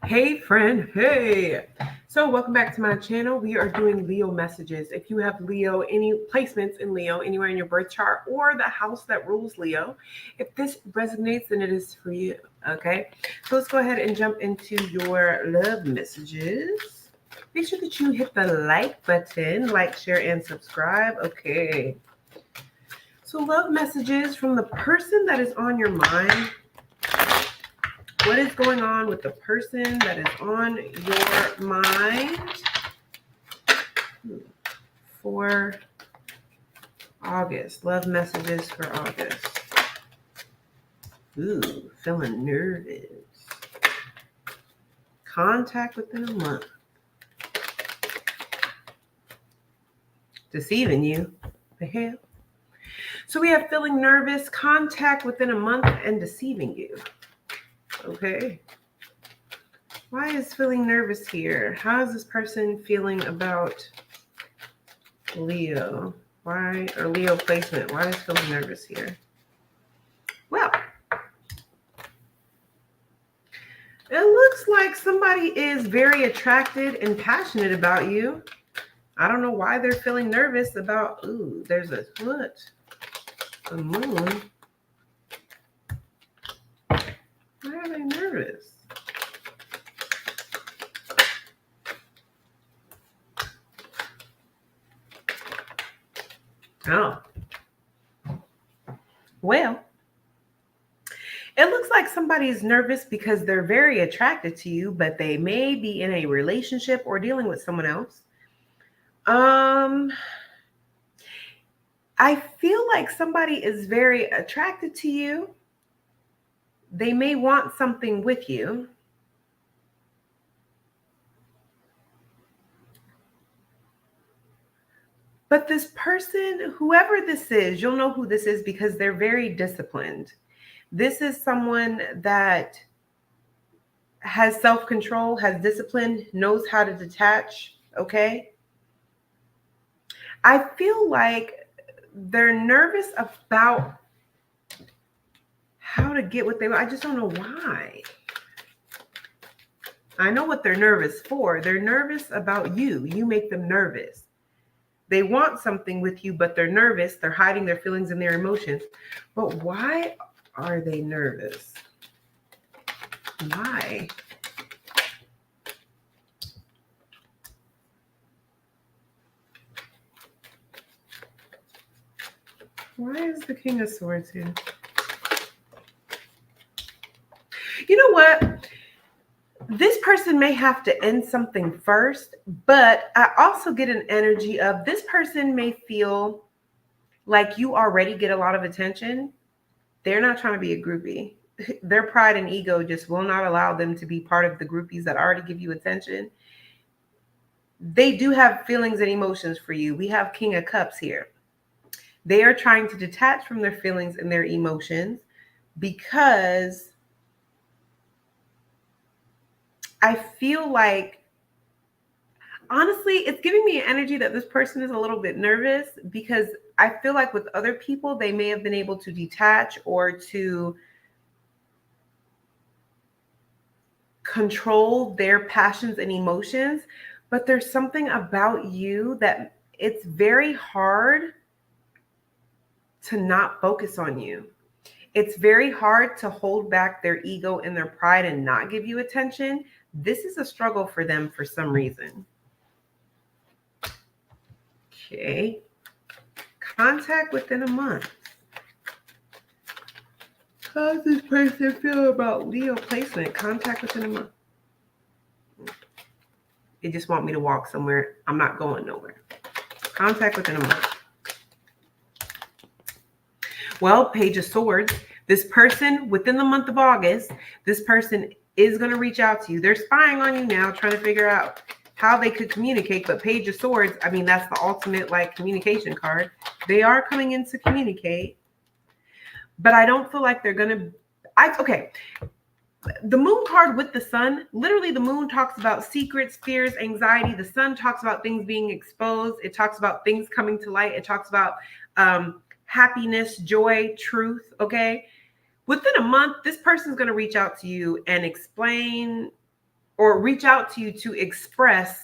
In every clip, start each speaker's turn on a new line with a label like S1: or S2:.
S1: Hey friend, hey. So welcome back to my channel. We are doing Leo messages. If you have Leo, any placements in Leo, anywhere in your birth chart or the house that rules Leo, if this resonates, then it is for you. Okay. So let's go ahead and jump into your love messages. Make sure that you hit the like button, like, share, and subscribe. Okay. So love messages from the person that is on your mind. What is going on with the person that is on your mind for August? Love messages for August. Ooh, feeling nervous. Contact within a month. Deceiving you. The hell? So we have feeling nervous, contact within a month, and deceiving you. Okay. Why is feeling nervous here? How is this person feeling about Leo? Why, or Leo placement? Why is feeling nervous here? Well, it looks like somebody is very attracted and passionate about you. I don't know why they're feeling nervous about, ooh, there's a foot, the moon. Why are they nervous? Oh. Well, it looks like somebody's nervous because they're very attracted to you, but they may be in a relationship or dealing with someone else. I feel like somebody is very attracted to you. They may want something with you. But this person, whoever this is, you'll know who this is because they're very disciplined. This is someone that has self-control, has discipline, knows how to detach, okay? I feel like they're nervous about how to get what they want. I just don't know why. I know what they're nervous for. They're nervous about you. You make them nervous. They want something with you, but they're nervous. They're hiding their feelings and their emotions. But why are they nervous? Why? Why is the King of Swords here? You know what? This person may have to end something first, but I also get an energy of this person may feel like you already get a lot of attention. They're not trying to be a groupie. Their pride and ego just will not allow them to be part of the groupies that already give you attention. They do have feelings and emotions for you. We have King of Cups here. They are trying to detach from their feelings and their emotions because I feel like, honestly, it's giving me an energy that this person is a little bit nervous because I feel like with other people, they may have been able to detach or to control their passions and emotions. But there's something about you that it's very hard to not focus on you. It's very hard to hold back their ego and their pride and not give you attention. This is a struggle for them for some reason. Okay. Contact within a month. How does this person feel about Leo placement? Contact within a month. They just want me to walk somewhere. I'm not going nowhere. Contact within a month. Well, Page of Swords. This person within the month of August, this person is going to reach out to you. They're spying on you now, trying to figure out how they could communicate. But Page of Swords, I mean, that's the ultimate like communication card. They are coming in to communicate, but I don't feel like they're going to. Okay. The moon card with the sun, literally the moon talks about secrets, fears, anxiety. The sun talks about things being exposed. It talks about things coming to light. It talks about happiness, joy, truth. Okay. Within a month, this person's going to reach out to you and explain or reach out to you to express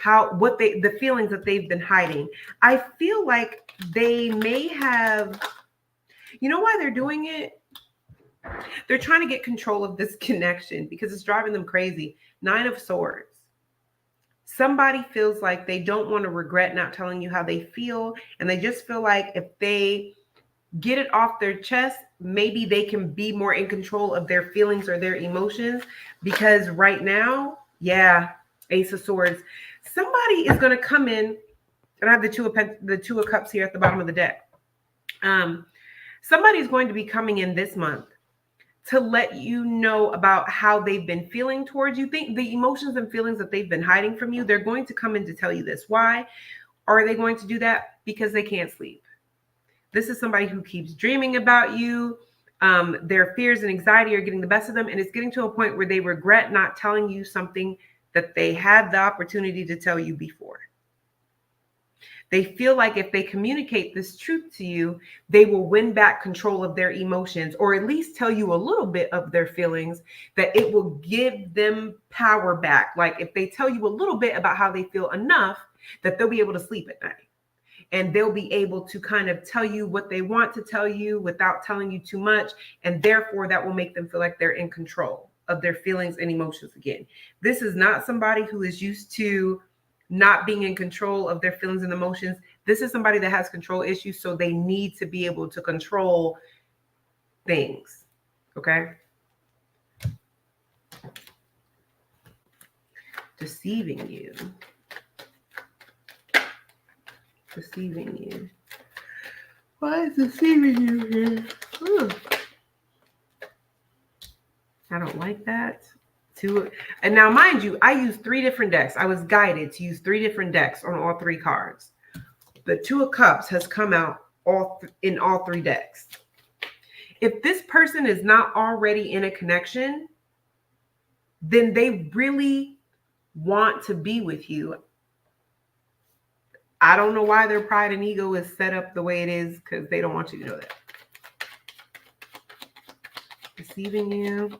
S1: the feelings that they've been hiding. I feel like they may have, you know why they're doing it? They're trying to get control of this connection because it's driving them crazy. 9 of Swords. Somebody feels like they don't want to regret not telling you how they feel, and they just feel like if they get it off their chest, maybe they can be more in control of their feelings or their emotions. Because right now, yeah, Ace of Swords, somebody is going to come in, and I have the two of Cups here at the bottom of the deck. Somebody's going to be coming in this month to let you know about how they've been feeling towards you. Think the emotions and feelings that they've been hiding from you. They're going to come in to tell you this. Why are they going to do that? Because they can't sleep. This is somebody who keeps dreaming about you. Their fears and anxiety are getting the best of them, and it's getting to a point where they regret not telling you something that they had the opportunity to tell you before. They feel like if they communicate this truth to you, they will win back control of their emotions, or at least tell you a little bit of their feelings, that it will give them power back. Like if they tell you a little bit about how they feel enough, that they'll be able to sleep at night. And they'll be able to kind of tell you what they want to tell you without telling you too much. And therefore, that will make them feel like they're in control of their feelings and emotions again. This is not somebody who is used to not being in control of their feelings and emotions. This is somebody that has control issues, so they need to be able to control things. Okay? Deceiving you. Deceiving you. Why is deceiving you here? I don't like that. And now, mind you, I used 3 different decks. I was guided to use 3 different decks on all 3 cards. The 2 of Cups has come out in all 3 decks. If this person is not already in a connection, then they really want to be with you. I don't know why their pride and ego is set up the way it is, because they don't want you to know that. Deceiving you.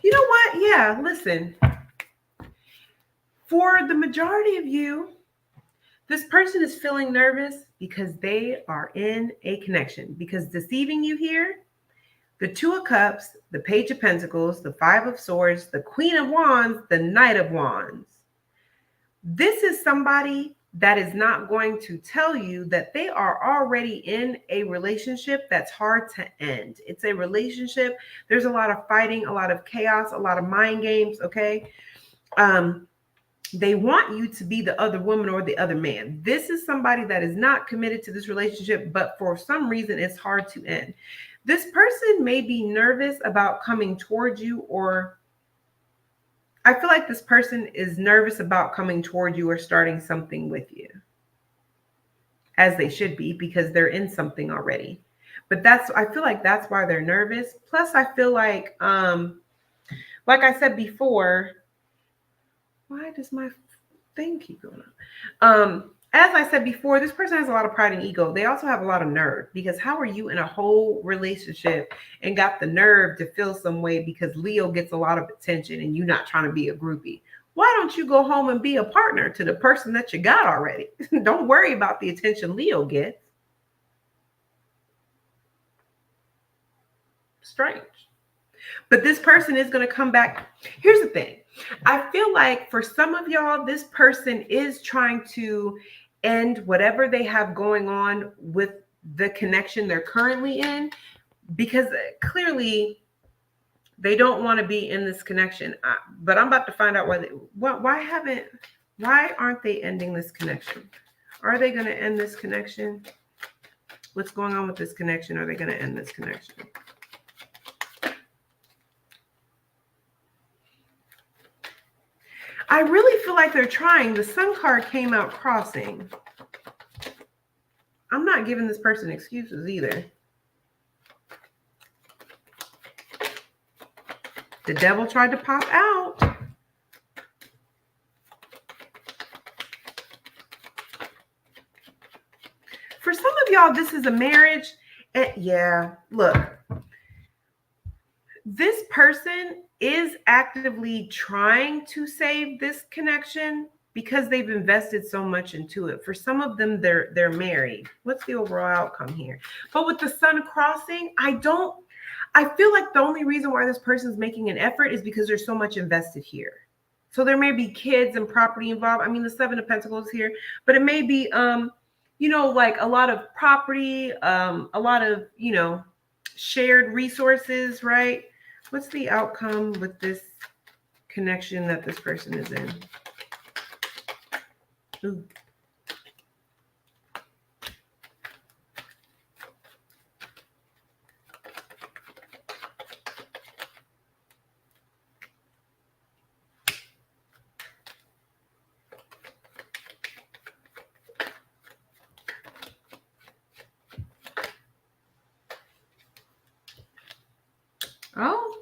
S1: You know what? Yeah, listen. For the majority of you, this person is feeling nervous because they are in a connection. Because deceiving you here, the 2 of Cups, the Page of Pentacles, the 5 of Swords, the Queen of Wands, the Knight of Wands. This is somebody that is not going to tell you that they are already in a relationship that's hard to end. It's a relationship. There's a lot of fighting, a lot of chaos, a lot of mind games, okay? They want you to be the other woman or the other man. This is somebody that is not committed to this relationship, but for some reason it's hard to end. This person may be nervous about coming towards you, or I feel like this person is nervous about coming toward you or starting something with you, as they should be, because they're in something already. But I feel like that's why they're nervous. Plus, I feel like I said before, why does my thing keep going on? As I said before, this person has a lot of pride and ego. They also have a lot of nerve, because how are you in a whole relationship and got the nerve to feel some way because Leo gets a lot of attention and you're not trying to be a groupie? Why don't you go home and be a partner to the person that you got already? Don't worry about the attention Leo gets. Strange. But this person is going to come back. Here's the thing. I feel like for some of y'all, this person is trying to end whatever they have going on with the connection they're currently in, because clearly they don't want to be in this connection. But I'm about to find out why aren't they ending this connection? Are they going to end this connection? What's going on with this connection? Are they going to end this connection? I really feel like they're trying. The Sun card came out crossing. I'm not giving this person excuses either. The devil tried to pop out. For some of y'all, this is a marriage. And yeah, look, this person is actively trying to save this connection because they've invested so much into it. For some of them, they're married. What's the overall outcome here? But with the sun crossing, I feel like the only reason why this person's making an effort is because there's so much invested here. So there may be kids and property involved. I mean, the Seven of Pentacles here, but it may be like a lot of property, a lot of, shared resources, right? What's the outcome with this connection that this person is in? Ooh. Oh.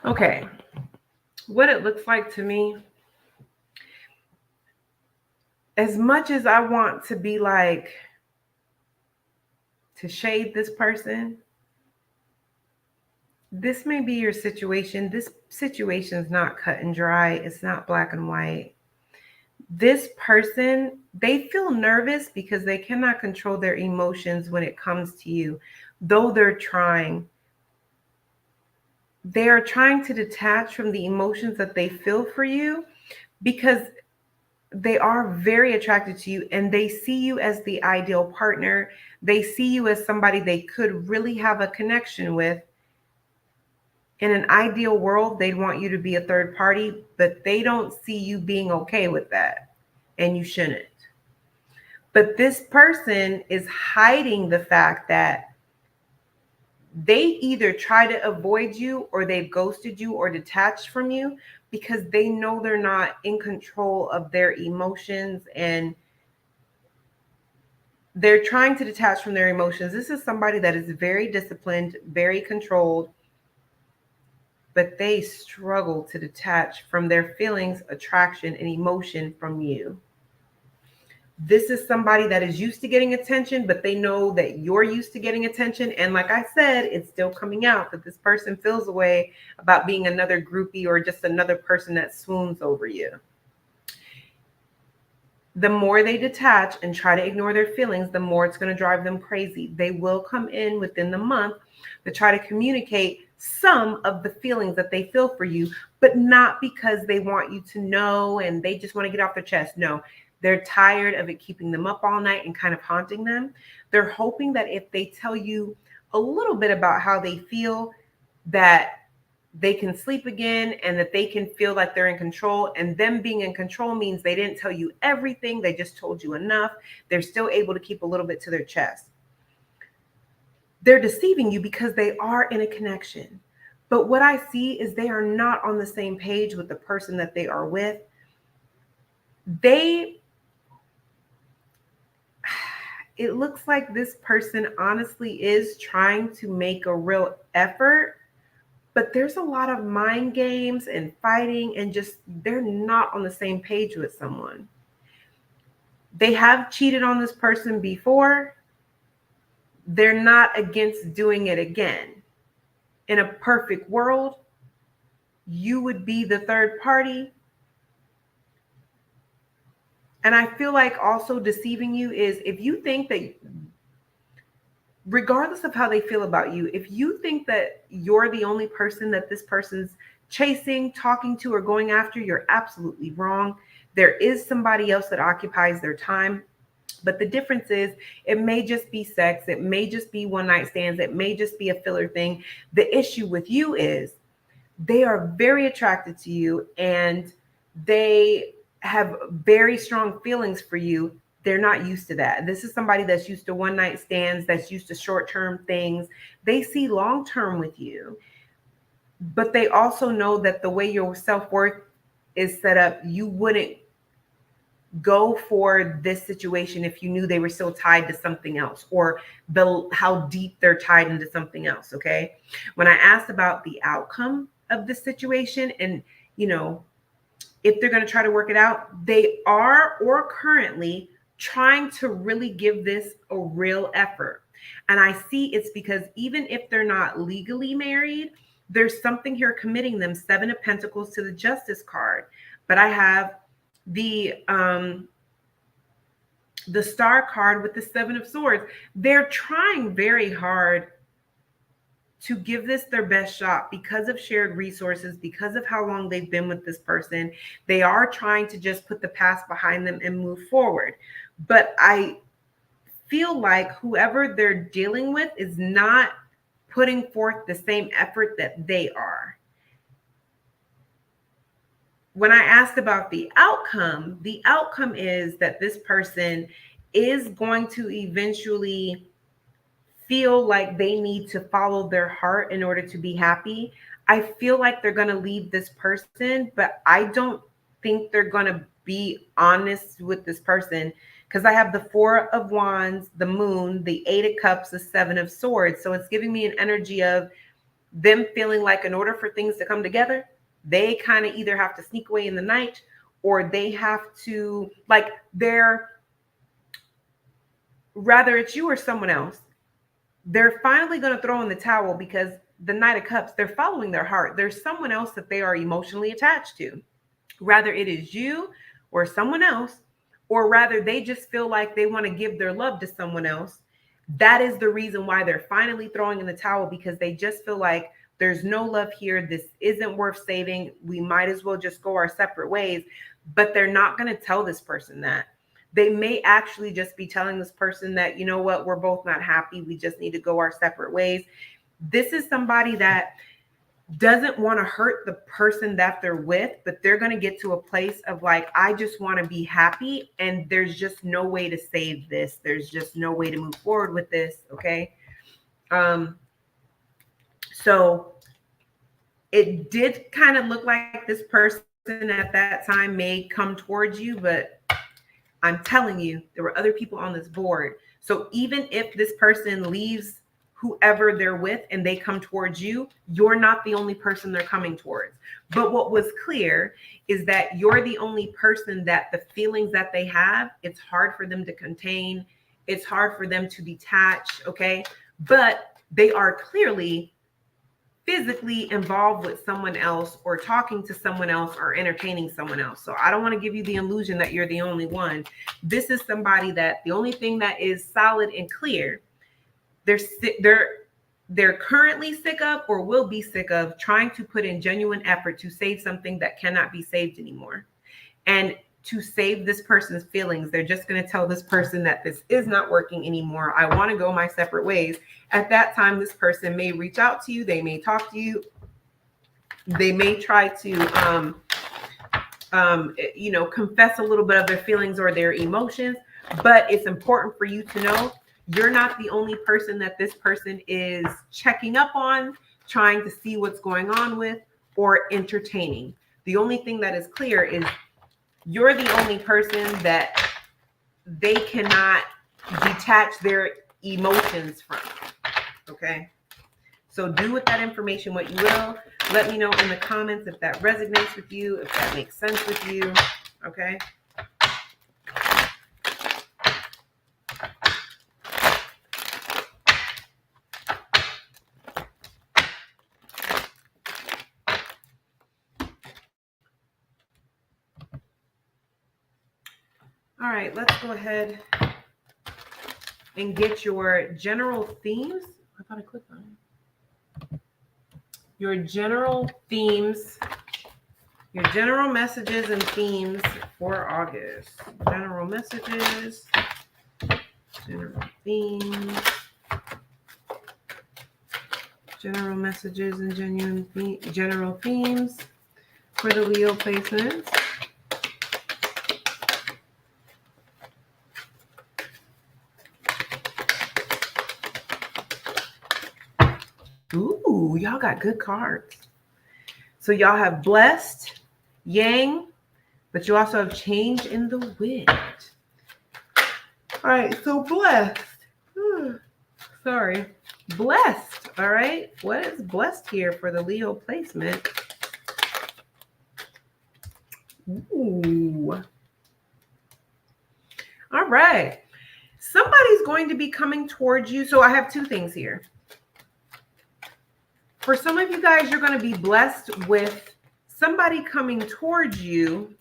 S1: Okay. What it looks like to me, as much as I want to be like, to shade this person, this may be your situation. This situation is not cut and dry. It's not black and white. This person, they feel nervous because they cannot control their emotions when it comes to you, though they're trying. They are trying to detach from the emotions that they feel for you because they are very attracted to you and they see you as the ideal partner. They see you as somebody they could really have a connection with. In an ideal world, they'd want you to be a third party, but they don't see you being okay with that, and you shouldn't. But this person is hiding the fact that they either try to avoid you or they've ghosted you or detached from you because they know they're not in control of their emotions and they're trying to detach from their emotions. This is somebody that is very disciplined, very controlled, but they struggle to detach from their feelings, attraction, and emotion from you. This is somebody that is used to getting attention, but they know that you're used to getting attention. And like I said, it's still coming out that this person feels a way about being another groupie or just another person that swoons over you. The more they detach and try to ignore their feelings, the more it's going to drive them crazy. They will come in within the month to try to communicate some of the feelings that they feel for you, but not because they want you to know and they just want to get off their chest. No, they're tired of it keeping them up all night and kind of haunting them. They're hoping that if they tell you a little bit about how they feel, that they can sleep again and that they can feel like they're in control. And them being in control means they didn't tell you everything. They just told you enough. They're still able to keep a little bit to their chest. They're deceiving you because they are in a connection. But what I see is they are not on the same page with the person that they are with. It looks like this person honestly is trying to make a real effort, but there's a lot of mind games and fighting and just they're not on the same page with someone. They have cheated on this person before. They're not against doing it again. In a perfect world, you would be the third party. And I feel like also deceiving you is if you think that, regardless of how they feel about you, if you think that you're the only person that this person's chasing, talking to, or going after, you're absolutely wrong. There is somebody else that occupies their time. But the difference is it may just be sex. It may just be one night stands. It may just be a filler thing. The issue with you is they are very attracted to you and they have very strong feelings for you. They're not used to that. This is somebody that's used to one night stands, that's used to short-term things. They see long-term with you. but they also know that the way your self-worth is set up, you wouldn't go for this situation if you knew they were still tied to something else, or how deep they're tied into something else. Okay. When I asked about the outcome of the situation, and if they're going to try to work it out, they are or currently trying to really give this a real effort. And I see it's because even if they're not legally married, there's something here committing them. Seven of Pentacles to the Justice card. But I have the Star card with the Seven of Swords. They're trying very hard to give this their best shot because of shared resources, because of how long they've been with this person. They are trying to just put the past behind them and move forward. But I feel like whoever they're dealing with is not putting forth the same effort that they are. When I asked about the outcome is that this person is going to eventually feel like they need to follow their heart in order to be happy. I feel like they're going to leave this person, but I don't think they're going to be honest with this person, because I have the Four of Wands, the Moon, the Eight of Cups, the Seven of Swords. So it's giving me an energy of them feeling like in order for things to come together, they kind of either have to sneak away in the night, or they have to, like, rather it's you or someone else, they're finally going to throw in the towel because the Knight of Cups, they're following their heart. There's someone else that they are emotionally attached to. Rather it is you or someone else, or rather they just feel like they want to give their love to someone else. That is the reason why they're finally throwing in the towel, because they just feel like there's no love here. This isn't worth saving. We might as well just go our separate ways. But they're not going to tell this person that. They may actually just be telling this person that, you know what, we're both not happy. We just need to go our separate ways. This is somebody that doesn't want to hurt the person that they're with, but they're going to get to a place of like, I just want to be happy. And there's just no way to save this. There's just no way to move forward with this. Okay. So it did kind of look like this person at that time may come towards you, but I'm telling you, there were other people on this board. So even if this person leaves whoever they're with and they come towards you, you're not the only person they're coming towards. But what was clear is that you're the only person that the feelings that they have, it's hard for them to contain. It's hard for them to detach. Okay. But they are clearly physically involved with someone else, or talking to someone else, or entertaining someone else. So I don't want to give you the illusion that you're the only one. This is somebody that the only thing that is solid and clear, they're currently sick of, or will be sick of, trying to put in genuine effort to save something that cannot be saved anymore. And to save this person's feelings, they're just going to tell this person that this is not working anymore. I want to go my separate ways. At that time, this person may reach out to you. They may talk to you. They may try to, confess a little bit of their feelings or their emotions. But it's important for you to know you're not the only person that this person is checking up on, trying to see what's going on with, or entertaining. The only thing that is clear is you're the only person that they cannot detach their emotions from. Okay. So do with that information what you will. Let me know in the comments if that resonates with you, if that makes sense with you. Okay. All right, let's go ahead and get your general themes. I thought I clicked on it. Your general themes, your general messages and themes for August. General messages, general themes, general messages and general themes for the Leo placements. Ooh, y'all got good cards. So y'all have blessed, yang, but you also have change in the wind. All right, so blessed. Sorry. Blessed. All right. What is blessed here for the Leo placement? Ooh. All right. Somebody's going to be coming towards you. So I have two things here. For some of you guys, you're going to be blessed with somebody coming towards you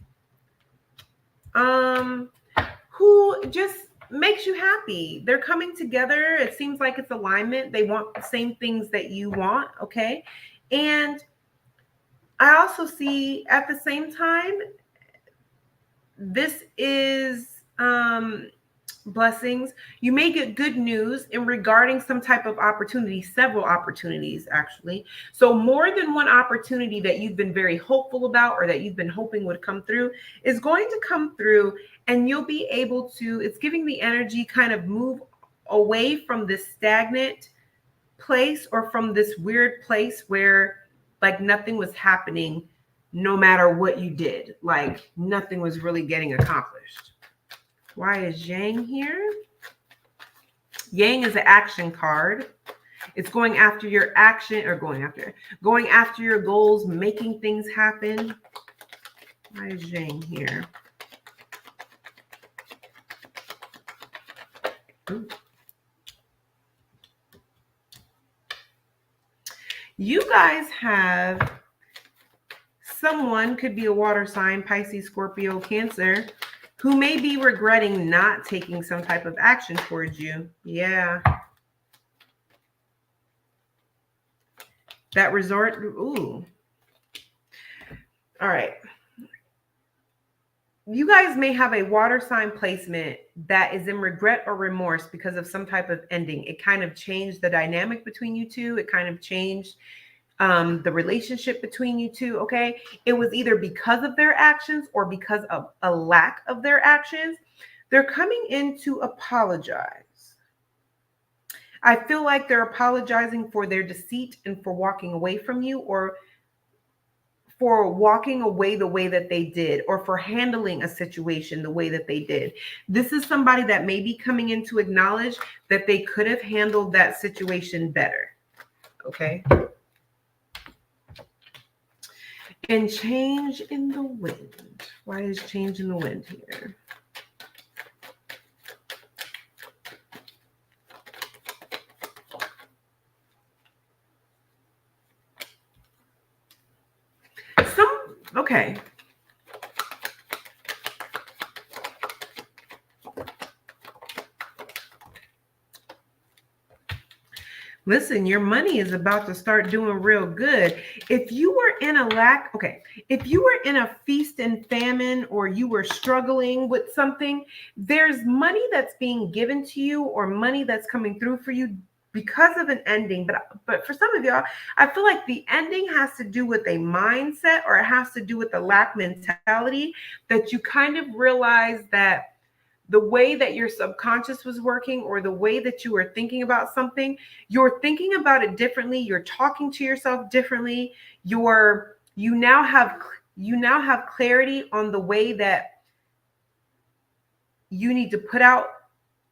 S1: who just makes you happy. They're coming together. It seems like it's alignment. They want the same things that you want, okay? And I also see at the same time, this is blessings. You may get good news in regarding some type of opportunity, several opportunities actually. So more than one opportunity that you've been very hopeful about or that you've been hoping would come through is going to come through, and you'll be able to, it's giving the energy kind of move away from this stagnant place or from this weird place where like nothing was happening no matter what you did. Like nothing was really getting accomplished. Why is Yang here? Yang is an action card. It's going after your action or going after your goals, making things happen. Why is Yang here? Ooh. You guys have someone, could be a water sign, Pisces, Scorpio, Cancer, who may be regretting not taking some type of action towards you. Yeah. That resort. Ooh. All right. You guys may have a water sign placement that is in regret or remorse because of some type of ending. It kind of changed the dynamic between you two. It kind of changed the relationship between you two, okay? It was either because of their actions or because of a lack of their actions. They're coming in to apologize. I feel like they're apologizing for their deceit and for walking away from you, or for walking away the way that they did, or for handling a situation the way that they did. This is somebody that may be coming in to acknowledge that they could have handled that situation better, okay? And change in the wind. Why is change in the wind here? Okay. Listen, your money is about to start doing real good. If you were in a lack, okay, if you were in a feast and famine, or you were struggling with something, there's money that's being given to you or money that's coming through for you because of an ending. But for some of y'all, I feel like the ending has to do with a mindset, or it has to do with the lack mentality, that you kind of realize that the way that your subconscious was working, or the way that you were thinking about something, you're thinking about it differently. You're talking to yourself differently. You now have clarity on the way that you need to put out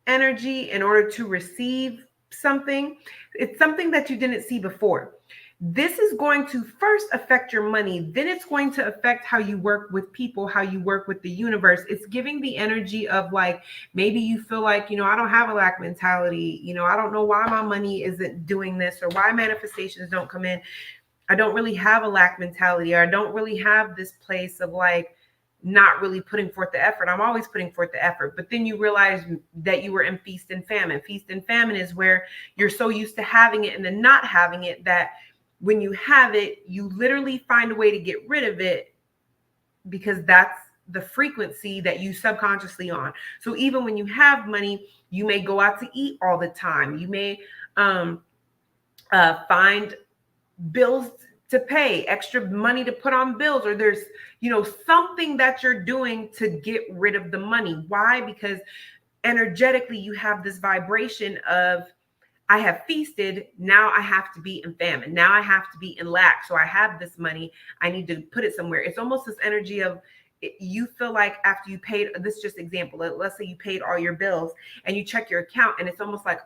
S1: energy in order to receive something. It's something that you didn't see before. This is going to first affect your money. Then it's going to affect how you work with people, how you work with the universe. It's giving the energy of like, maybe you feel like, I don't have a lack mentality. I don't know why my money isn't doing this, or why manifestations don't come in. I don't really have a lack mentality, or I don't really have this place of like, not really putting forth the effort. I'm always putting forth the effort. But then you realize that you were in feast and famine. Feast and famine is where you're so used to having it and then not having it, that when you have it, you literally find a way to get rid of it, because that's the frequency that you subconsciously on. So even when you have money, you may go out to eat all the time. You may find bills to pay, extra money to put on bills, or there's, something that you're doing to get rid of the money. Why? Because energetically, you have this vibration of I have feasted. Now I have to be in famine. Now I have to be in lack. So I have this money. I need to put it somewhere. It's almost this energy of, you feel like after you paid, this is just example. Let's say you paid all your bills and you check your account, and it's almost like,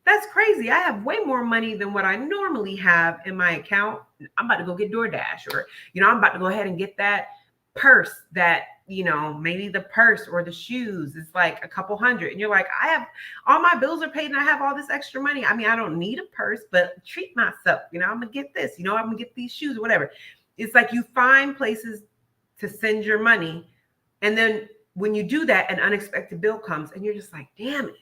S1: that's crazy. I have way more money than what I normally have in my account. I'm about to go get DoorDash, or, I'm about to go ahead and get that purse that, maybe the purse or the shoes is like a couple hundred. And you're like, I have all my bills are paid and I have all this extra money. I mean, I don't need a purse, but treat myself. I'm going to get this, I'm going to get these shoes or whatever. It's like you find places to send your money. And then when you do that, an unexpected bill comes and you're just like, damn it.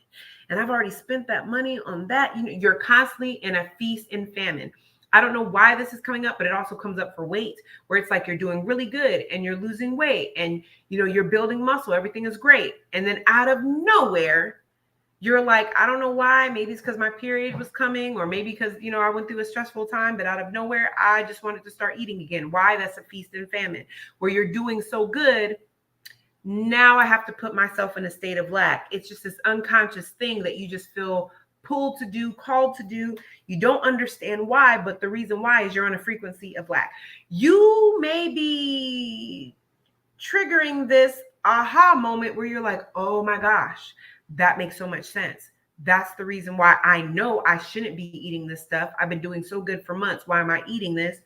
S1: And I've already spent that money on that. You're constantly in a feast and famine. I don't know why this is coming up, but it also comes up for weight, where it's like you're doing really good and you're losing weight and, you're building muscle. Everything is great. And then out of nowhere, you're like, I don't know why. Maybe it's because my period was coming, or maybe because, I went through a stressful time, but out of nowhere, I just wanted to start eating again. Why? That's a feast and famine, where you're doing so good. Now I have to put myself in a state of lack. It's just this unconscious thing that you just feel pulled to do, called to do. You don't understand why, but the reason why is you're on a frequency of lack. You may be triggering this aha moment where you're like, oh my gosh, that makes so much sense. That's the reason why I know I shouldn't be eating this stuff. I've been doing so good for months. Why am I eating this?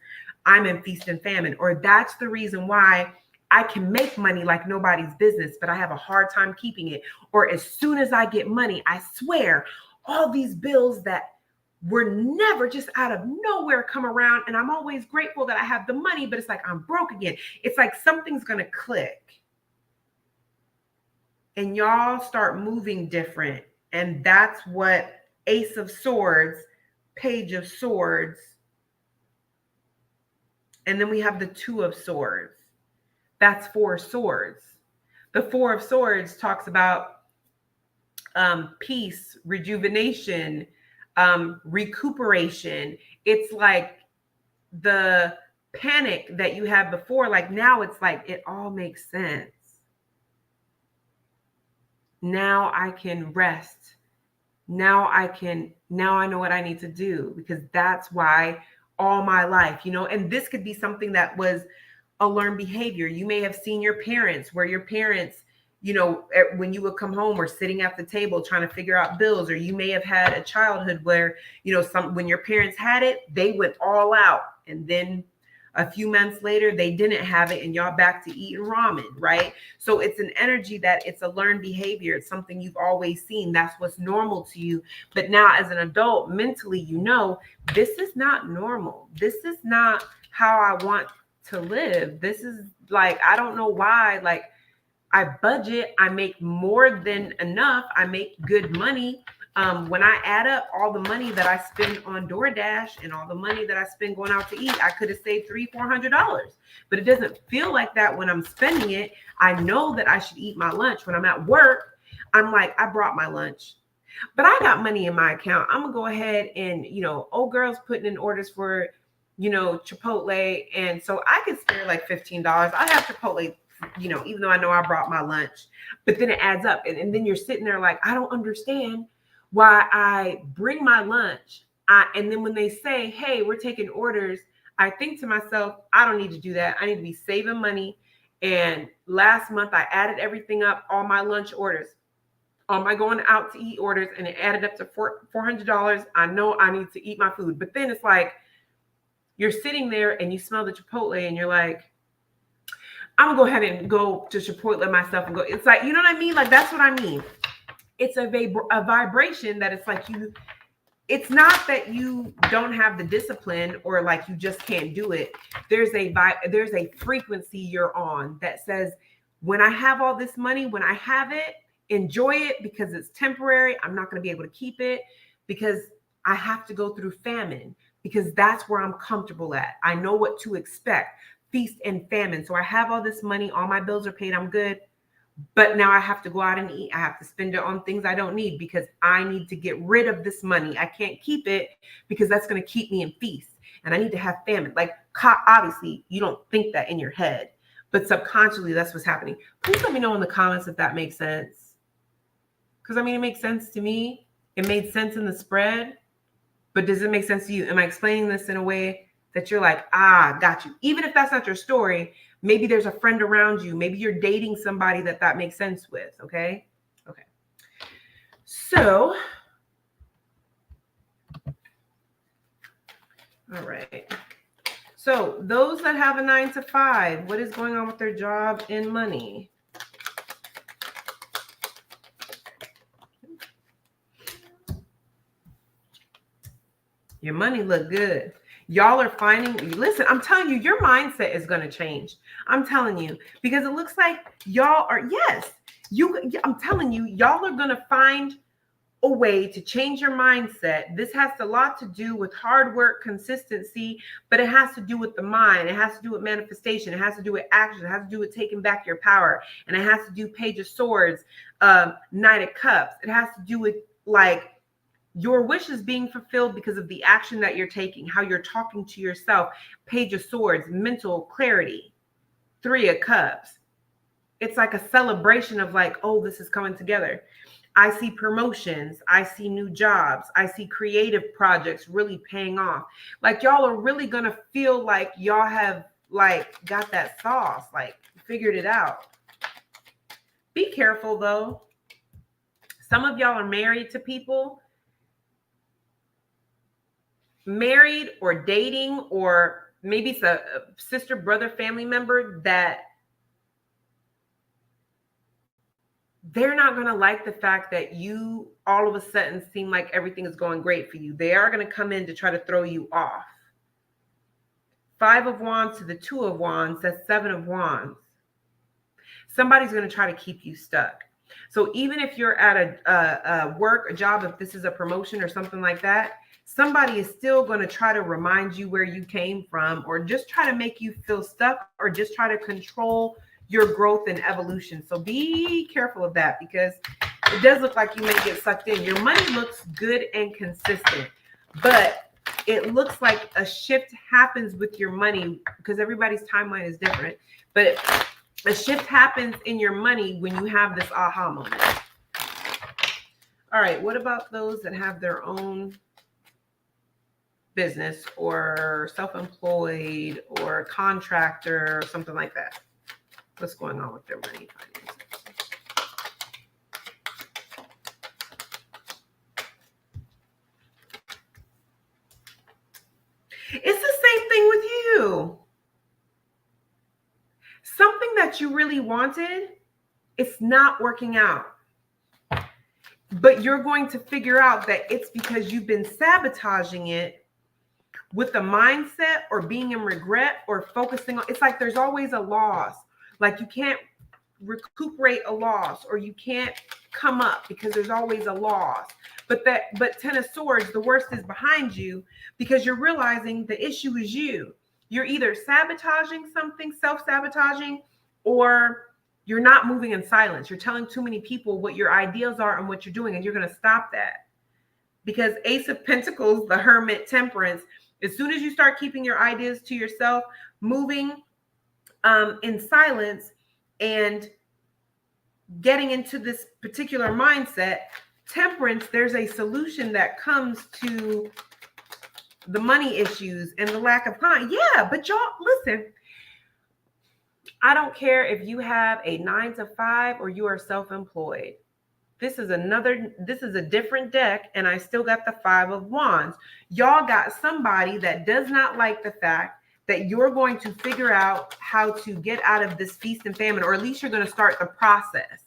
S1: I'm in feast and famine. Or that's the reason why I can make money like nobody's business, but I have a hard time keeping it. Or as soon as I get money, I swear all these bills that were never just out of nowhere come around. And I'm always grateful that I have the money, but it's like I'm broke again. It's like something's going to click. And y'all start moving different. And that's what Ace of Swords, Page of Swords, and then we have the Two of Swords. That's Four Swords. The Four of Swords talks about peace, rejuvenation, recuperation. It's like the panic that you had before. Like now it's like it all makes sense. Now I can rest. Now I know what I need to do, because that's why all my life, and this could be something that was a learned behavior. You may have seen your parents, where your parents, when you would come home, were sitting at the table trying to figure out bills, or you may have had a childhood where, when your parents had it, they went all out. And then a few months later, they didn't have it and y'all back to eating ramen, right? So it's an energy that it's a learned behavior. It's something you've always seen. That's what's normal to you. But now as an adult, mentally, this is not normal. This is not how I want to live. This is like, I don't know why, like I budget, I make more than enough. I make good money. When I add up all the money that I spend on DoorDash and all the money that I spend going out to eat, I could have saved $300-400, but it doesn't feel like that when I'm spending it. I know that I should eat my lunch. When I'm at work, I'm like, I brought my lunch, but I got money in my account. I'm gonna go ahead and, old girl's putting in orders for, Chipotle. And so I could spare like $15. I have Chipotle, even though I know I brought my lunch, but then it adds up. And then you're sitting there like, I don't understand why I bring my lunch. And then when they say, hey, we're taking orders, I think to myself, I don't need to do that. I need to be saving money. And last month I added everything up, all my lunch orders, all my going out to eat orders, and it added up to $400. I know I need to eat my food. But then it's like, you're sitting there and you smell the Chipotle and you're like, I'm gonna go ahead and go to Chipotle myself and go. It's like, you know what I mean? Like, that's what I mean. It's a vibration that it's like it's not that you don't have the discipline or like you just can't do it. There's a frequency you're on that says, when I have all this money, when I have it, enjoy it, because it's temporary. I'm not going to be able to keep it because I have to go through famine, because that's where I'm comfortable at. I know what to expect, feast and famine. So I have all this money, all my bills are paid, I'm good. But now I have to go out and eat. I have to spend it on things I don't need because I need to get rid of this money. I can't keep it because that's going to keep me in feast. And I need to have famine. Like, obviously, you don't think that in your head, but subconsciously, that's what's happening. Please let me know in the comments if that makes sense. Because, I mean, it makes sense to me. It made sense in the spread, but does it make sense to you? Am I explaining this in a way that you're like, got you? Even if that's not your story, maybe there's a friend around you. Maybe you're dating somebody that makes sense with, okay? Okay. So, all right. So those that have a 9 to 5, what is going on with their job and money? Your money look good. Y'all are finding, listen, I'm telling you, your mindset is going to change. I'm telling you, because it looks like y'all are, yes, I'm telling you, y'all are going to find a way to change your mindset. This has a lot to do with hard work, consistency, but it has to do with the mind. It has to do with manifestation. It has to do with action. It has to do with taking back your power. And it has to do Page of Swords, Knight of Cups. It has to do with like your wishes being fulfilled because of the action that you're taking, how you're talking to yourself. Page of Swords, mental clarity, 3 of Cups. It's like a celebration of like, oh, this is coming together. I see promotions. I see new jobs. I see creative projects really paying off. Like y'all are really going to feel like y'all have like got that sauce, like figured it out. Be careful though. Some of y'all are married to people, married or dating, or maybe it's a sister, brother, family member that they're not going to like the fact that you all of a sudden seem like everything is going great for you. They are going to come in to try to throw you off. 5 of Wands to the 2 of Wands, that's 7 of Wands. Somebody's going to try to keep you stuck. So even if you're at a work, a job, if this is a promotion or something like that, somebody is still going to try to remind you where you came from, or just try to make you feel stuck, or just try to control your growth and evolution. So be careful of that, because it does look like you may get sucked in. Your money looks good and consistent, but it looks like a shift happens with your money, because everybody's timeline is different. But a shift happens in your money when you have this aha moment. All right, what about those that have their own business, or self-employed, or contractor, or something like that? What's going on with their money finances? It's the same thing with you. Something that you really wanted, it's not working out. But you're going to figure out that it's because you've been sabotaging it with the mindset, or being in regret, or focusing on, it's like there's always a loss. Like you can't recuperate a loss, or you can't come up because there's always a loss. But 10 of Swords, the worst is behind you, because you're realizing the issue is you. You're either sabotaging something, self-sabotaging, or you're not moving in silence. You're telling too many people what your ideas are and what you're doing, and you're going to stop that. Because Ace of Pentacles, the Hermit, Temperance, as soon as you start keeping your ideas to yourself, moving in silence, and getting into this particular mindset, Temperance, there's a solution that comes to the money issues and the lack of time. Yeah, but y'all, listen, I don't care if you have a 9 to 5 or you are self-employed. This is a different deck, and I still got the 5 of Wands. Y'all got somebody that does not like the fact that you're going to figure out how to get out of this feast and famine, or at least you're going to start the process.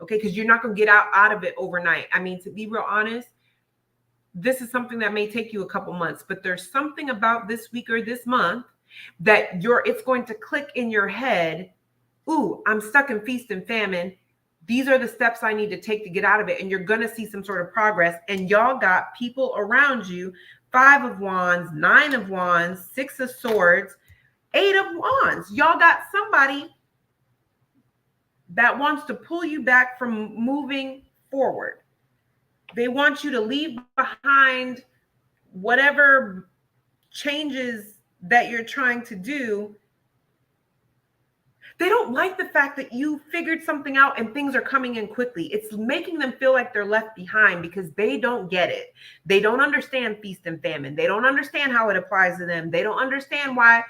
S1: Okay, because you're not going to get out of it overnight. I mean, to be real honest, this is something that may take you a couple months, but there's something about this week or this month that it's going to click in your head. Ooh, I'm stuck in feast and famine. These are the steps I need to take to get out of it. And you're going to see some sort of progress. And y'all got people around you, 5 of Wands, 9 of Wands, 6 of Swords, 8 of Wands. Y'all got somebody that wants to pull you back from moving forward. They want you to leave behind whatever changes that you're trying to do. They don't like the fact that you figured something out and things are coming in quickly. It's making them feel like they're left behind because they don't get it. They don't understand feast and famine. They don't understand how it applies to them. They don't understand why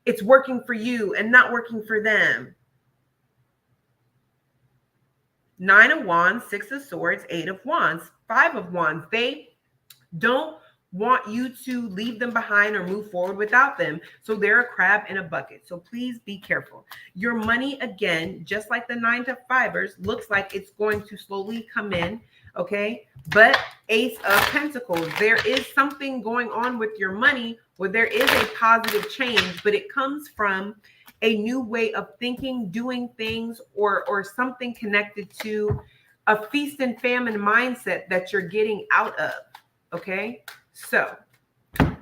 S1: it's working for you and not working for them. 9 of Wands, 6 of Swords, 8 of Wands, 5 of Wands. They don't want you to leave them behind or move forward without them. So they're a crab in a bucket. So please be careful. Your money, again, just like the 9 of Fivers, looks like it's going to slowly come in. Okay. But Ace of Pentacles, there is something going on with your money where there is a positive change, but it comes from a new way of thinking, doing things, or something connected to a feast and famine mindset that you're getting out of. Okay, so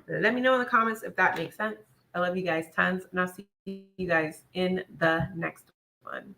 S1: let me know in the comments if that makes sense. I love you guys tons, and I'll see you guys in the next one.